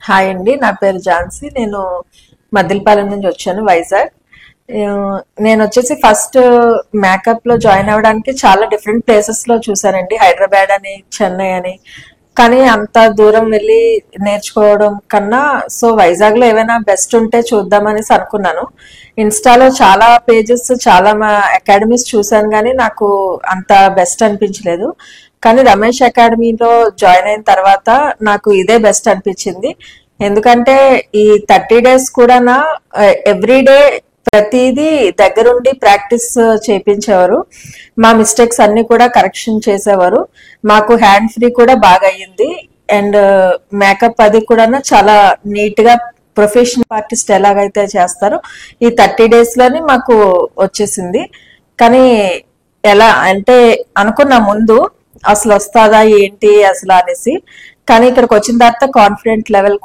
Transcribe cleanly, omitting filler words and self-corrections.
Hi అండి, నా పేరు ఝాన్సీ. నేను మద్దిలపాలెం నుంచి వచ్చాను, వైజాగ్. ఆ, నేను వచ్చేసి ఫస్ట్ మేకప్ లో జాయిన్ అవ్వడానికి చాలా డిఫరెంట్ ప్లేసెస్ లో చూసానండి, హైదరాబాద్ అని, చెన్నై అని. కానీ అంత దూరం వెళ్ళి నేర్చుకోవడం కన్నా సో వైజాగ్ లో ఏమైనా బెస్ట్ ఉంటే చూద్దామనేసి అనుకున్నాను. ఇన్స్టాలో చాలా పేజెస్, చాలా అకాడమీస్ చూసాను, కానీ నాకు అంత బెస్ట్ అనిపించలేదు. కానీ రమేష్ అకాడమీలో జాయిన్ అయిన తర్వాత నాకు ఇదే బెస్ట్ అనిపించింది. ఎందుకంటే ఈ 30 days కూడా ఎవ్రీడే ప్రతిదీ దగ్గరుండి ప్రాక్టీస్ చేయించేవారు. మా మిస్టేక్స్ అన్ని కూడా కరెక్షన్ చేసేవారు. మాకు హ్యాండ్ ఫ్రీ కూడా బాగా అయ్యింది. అండ్ మేకప్ అది కూడా చాలా నీట్ గా ప్రొఫెషనల్ ఆర్టిస్ట్ ఎలాగైతే చేస్తారో ఈ 30 days లోని మాకు వచ్చేసింది. కానీ ఎలా అంటే అనుకున్నా ముందు అసలు వస్తుందా ఏంటి అసలు అనేసి. కానీ ఇక్కడికి వచ్చిన తర్వాత కాన్ఫిడెంట్ లెవెల్